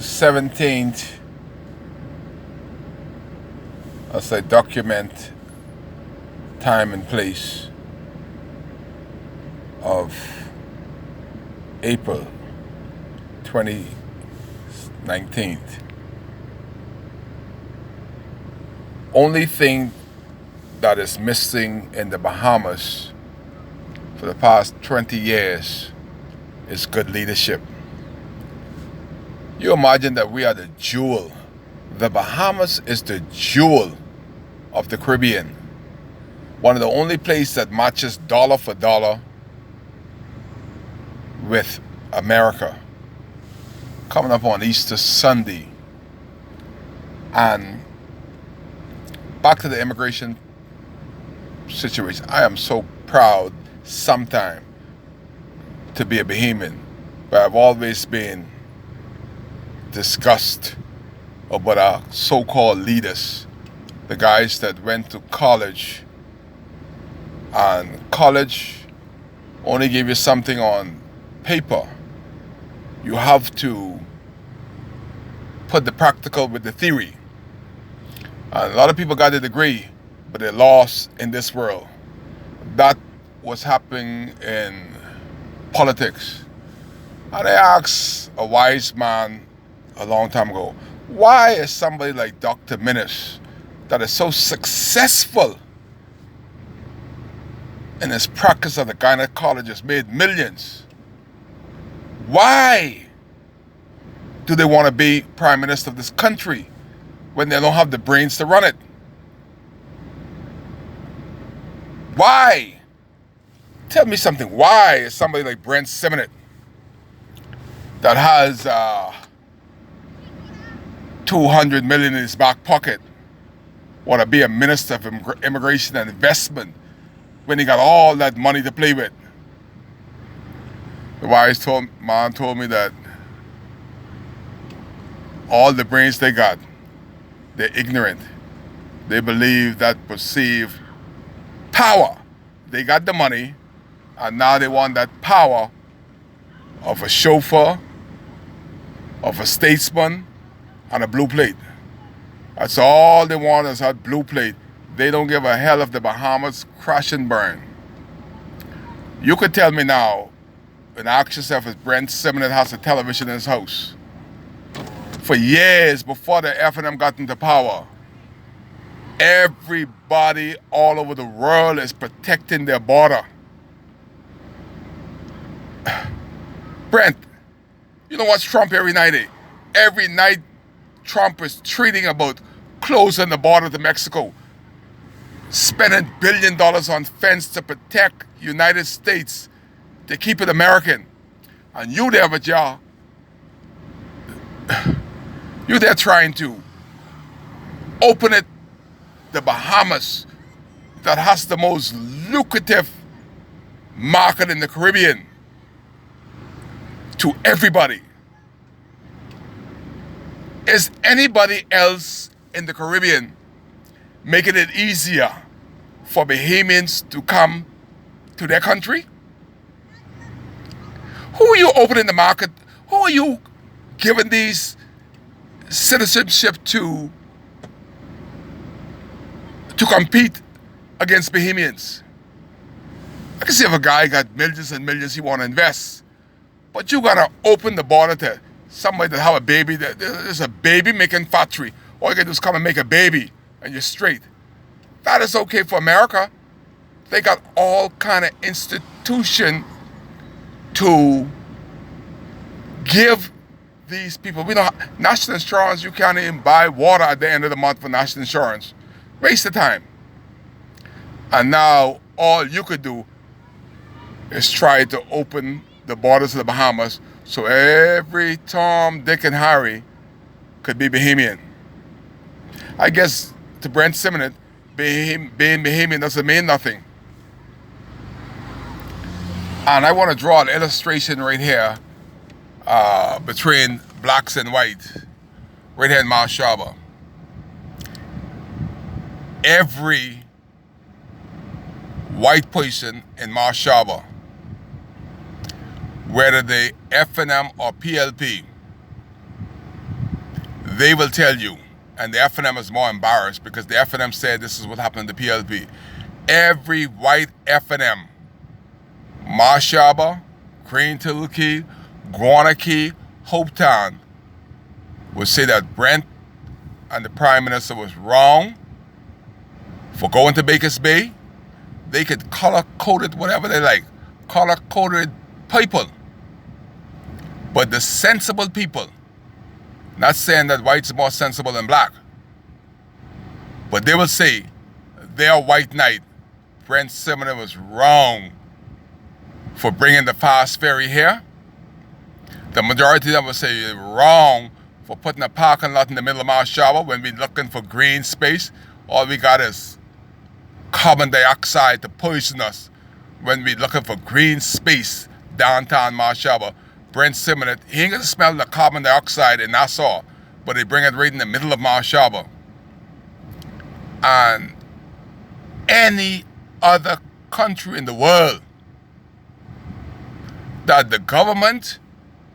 17th, as I document time and place of April 2019. Only thing that is missing in the Bahamas for the past 20 years is good leadership. You imagine that we are the jewel. The Bahamas is the jewel of the Caribbean. One of the only places that matches dollar for dollar with America. Coming up on Easter Sunday. And back to the immigration situation. I am so proud sometime to be a Bahamian, but I've always been disgusted about our so-called leaders, the guys that went to college, and college only gave you something on paper. You have to put the practical with the theory. And a lot of people got a degree, but they're lost in this world. That was happening in politics. And I asked a wise man a long time ago, why is somebody like Dr. Minnis, that is so successful in his practice as a gynecologist, made millions, why do they want to be prime minister of this country when they don't have the brains to run it? Why? Tell me something. Why is somebody like Brent Simonet, that has 200 million in his back pocket, want to be a minister of immigration and investment when he got all that money to play with? The wise man told me that all the brains they got, they're ignorant. They believe that perceived power. They got the money, and now they want that power of a chauffeur, of a statesman, and a blue plate. That's all they want, is that blue plate. They don't give a hell if the Bahamas crash and burn. You could tell me now, and ask yourself, if Brent Simonet has a television in his house. For years before the F&M got into power, everybody all over the world is protecting their border. Brent, you know what's Trump every night? Every night Trump is tweeting about closing the border to Mexico, spending $1 billion on fence to protect United States, to keep it American. And you there with y'all, you there trying to open it, the Bahamas, that has the most lucrative market in the Caribbean, to everybody. Is anybody else in the Caribbean making it easier for Bahamians to come to their country? Who are you opening the market? Who are you giving these citizenship to compete against Bahamians? I can see if a guy got millions and millions he want to invest, but you gotta open the border to somebody that have a baby. There's a baby making factory. All you gotta do is come and make a baby, and you're straight. That is okay for America. They got all kind of institution to give these people. We don't have national insurance. You can't even buy water at the end of the month for national insurance. Waste of time. And now all you could do is try to open the borders of the Bahamas so every Tom, Dick, and Harry could be Bahamian. I guess to Brent Simonet, being Bahamian doesn't mean nothing. And I want to draw an illustration right here between blacks and whites, right here in Marsh Harbor. Every white person in Marsh Harbor, whether they F&M or PLP, they will tell you, and the FNM is more embarrassed because the FNM said this is what happened to PLP. Every white FNM, Marshaba, Green Tilkey, Guanakey, Hopetown, would say that Brent and the Prime Minister was wrong for going to Baker's Bay. They could color-code it whatever they like. Color-coded people. But the sensible people, not saying that whites are more sensible than black, but they will say their white knight, Brent Simonet, was wrong for bringing the fast ferry here. The majority of them will say you're wrong for putting a parking lot in the middle of Marshaba when we're looking for green space. All we got is carbon dioxide to poison us when we're looking for green space downtown Marshaba. Brent Simonet, he ain't gonna smell the carbon dioxide in Nassau, but they bring it right in the middle of Marshaba. And any other country in the world that the government,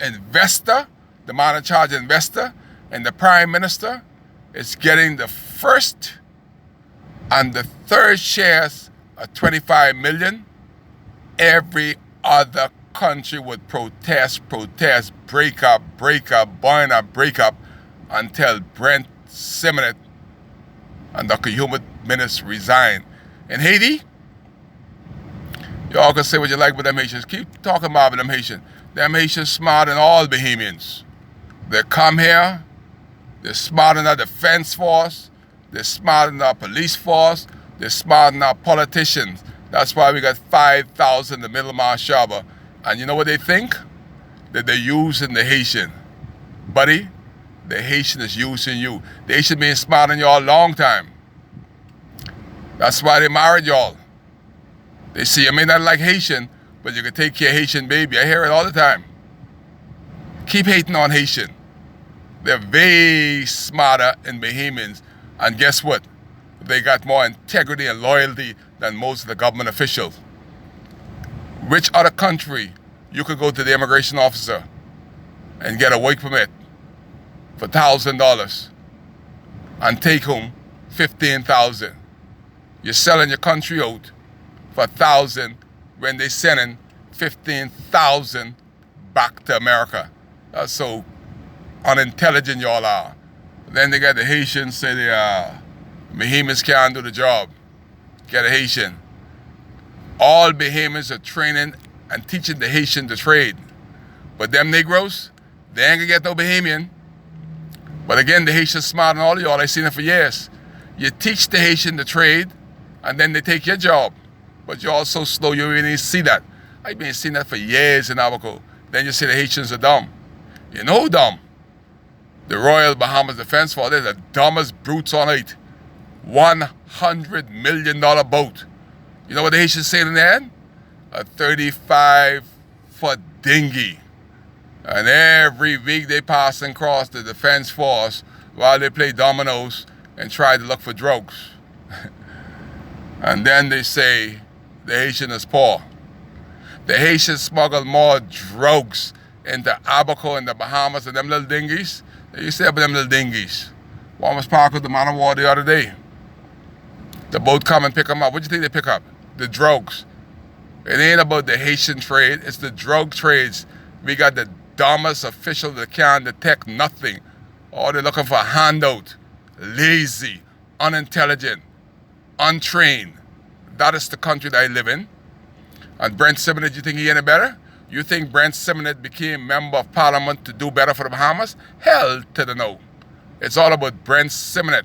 investor, the man in charge investor, and the Prime Minister is getting the first and the third shares of 25 million, every other country would protest, break up, burn up, break up, until Brent Simonet and Dr. Hubert Minnis resign. In Haiti, y'all can say what you like with them Haitians. Keep talking about them Haitians. Them Haitians smarter than all Bahamians. They come here, they're smarter than our defense force, they're smarter than our police force, they're smarter than our politicians. That's why we got 5,000 in the middle of Marshaba. And you know what they think? That they're using the Haitian. Buddy, the Haitian is using you. The Haitian been smarter than y'all a long time. That's why they married y'all. They say you may not like Haitian, but you can take care of Haitian baby. I hear it all the time. Keep hating on Haitian. They're way smarter than Bahamians. And guess what? They got more integrity and loyalty than most of the government officials. Which other country you could go to the immigration officer and get a work permit for $1,000 and take home $15,000? You're selling your country out for $1,000 when they're sending $15,000 back to America. That's so unintelligent y'all are. Then they got the Haitians say they are Bahamians can't do the job. Get a Haitian. All Bahamians are training and teaching the Haitian the trade. But them Negroes, they ain't gonna get no Bahamian. But again, the Haitians smarter than all of y'all. I've seen it for years. You teach the Haitian the trade, and then they take your job. But you're all so slow, you really didn't see that. I've been seeing that for years in Abaco. Then you say the Haitians are dumb. You know who dumb? The Royal Bahamas Defense Force. They're the dumbest brutes on earth. $100 million boat. You know what the Haitians sail in there? A 35-foot dinghy. And every week they pass and cross the Defense Force while they play dominoes and try to look for drugs. And then they say the Haitian is poor. The Haitians smuggle more drugs into Abaco and the Bahamas and them little dinghies. They used to have them little dinghies. One was parked with the man of war the other day. The boat come and pick them up. What do you think they pick up? The drugs. It ain't about the Haitian trade. It's the drug trades. We got the dumbest official that can't detect nothing. All they're looking for a handout. Lazy, unintelligent, untrained. That is the country that I live in. And Brent Simonet, you think he any better? You think Brent Simonet became member of parliament to do better for the Bahamas? Hell to the no. It's all about Brent Simonet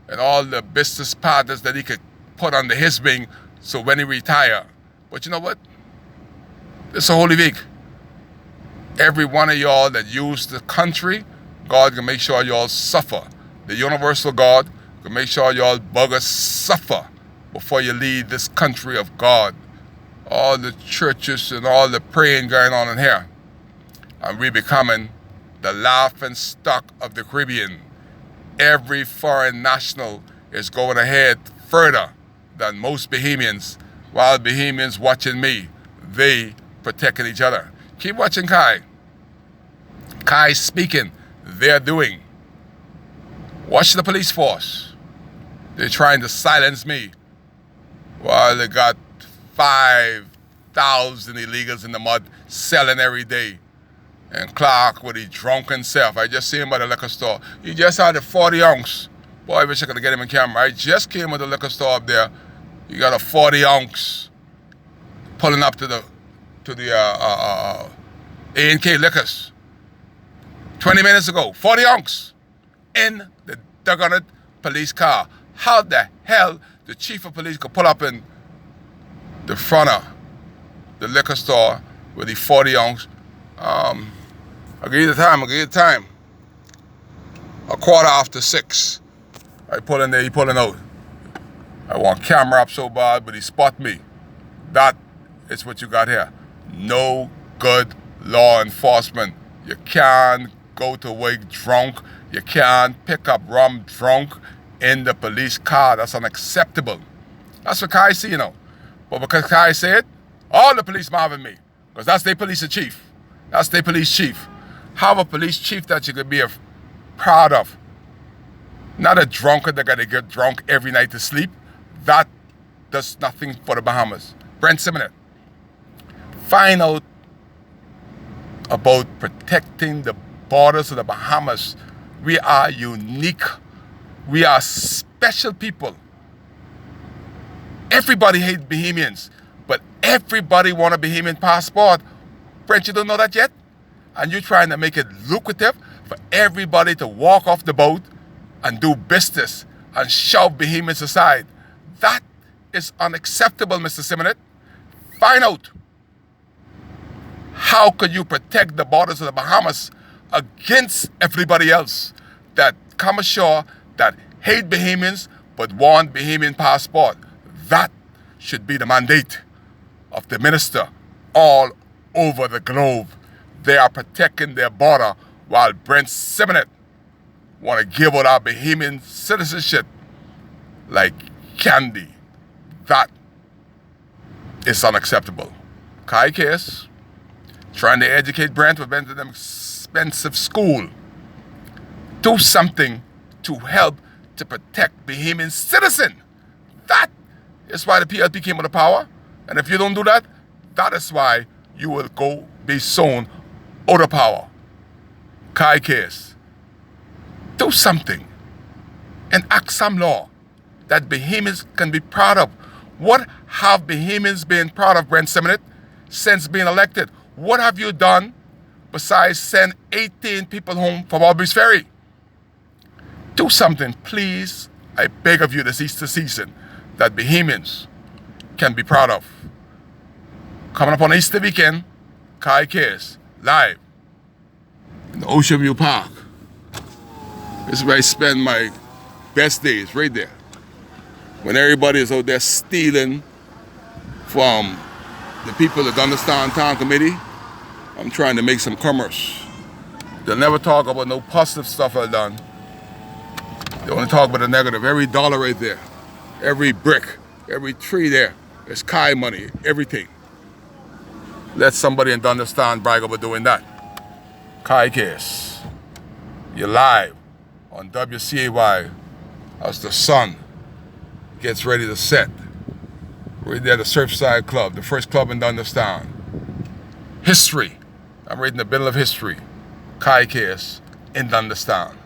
and all the business partners that he could put under his wing so when he retire. But you know what? It's a holy week. Every one of y'all that use the country, God can make sure y'all suffer. The universal God can make sure y'all buggers suffer before you leave this country of God. All the churches and all the praying going on in here. And we becoming the laughing stock of the Caribbean. Every foreign national is going ahead further than most Bahamians, while Bahamians watching me, they protecting each other. Keep watching Kai. Kai speaking, they're doing. Watch the police force. They're trying to silence me while they got 5,000 illegals in the mud selling every day. And Clark with his drunken self. I just see him by the liquor store. He just had a 40 ounce. Boy, I wish I could get him in camera. I just came with the liquor store up there. He got a 40 ounce pulling up to the A&K Liquors. 20 minutes ago, 40 ounce in the doggone police car. How the hell the chief of police could pull up in the front of the liquor store with the 40 ounce? I'll give you the time. 6:15. I pull in there, he pulling out. I want camera up so bad, but he spot me. That is what you got here. No good law enforcement. You can't go to work drunk. You can't pick up rum drunk in the police car. That's unacceptable. That's what Kai see, you know. But because Kai said, all the police marvin me. Because that's their police chief. That's their police chief. Have a police chief that you could be proud of. Not a drunkard that got to get drunk every night to sleep. That does nothing for the Bahamas. Brent Simonet, find out about protecting the borders of the Bahamas. We are unique. We are special people. Everybody hates Bahamians, but everybody want a Bahamian passport. Brent, you don't know that yet? And you're trying to make it lucrative for everybody to walk off the boat and do business and shove Bahamians aside. That is unacceptable, Mr. Simonet. Find out how could you protect the borders of the Bahamas against everybody else that come ashore that hate Bahamians but want Bahamian passport. That should be the mandate of the minister all over the globe. They are protecting their border while Brent Simonet want to give out our Bahamian citizenship like candy. That is unacceptable. Kai Case trying to educate Brent with an expensive school. Do something to help to protect Bahamian citizen. That is why the PLP came into power. And if you don't do that, that is why you will be sown out of power. Kai Case, do something and act some law that Bahamians can be proud of. What have Bahamians been proud of, Brent Simonet, since being elected? What have you done besides send 18 people home from Albury's Ferry? Do something, please. I beg of you this Easter season that Bahamians can be proud of. Coming up on Easter weekend, Kai Case, live in the Ocean View Park. This is where I spend my best days, right there. When everybody is out there stealing from the people of the Understand Town Committee, I'm trying to make some commerce. They'll never talk about no positive stuff I've done. They only talk about the negative. Every dollar right there, every brick, every tree there, is Kai money, everything. Let somebody in Understand brag about doing that. Kai Case, you're live on WCAY as the sun gets ready to set. We're there at the Surfside Club, the first club in Understand. History. I'm right in the middle of history. Kai Case in Understand.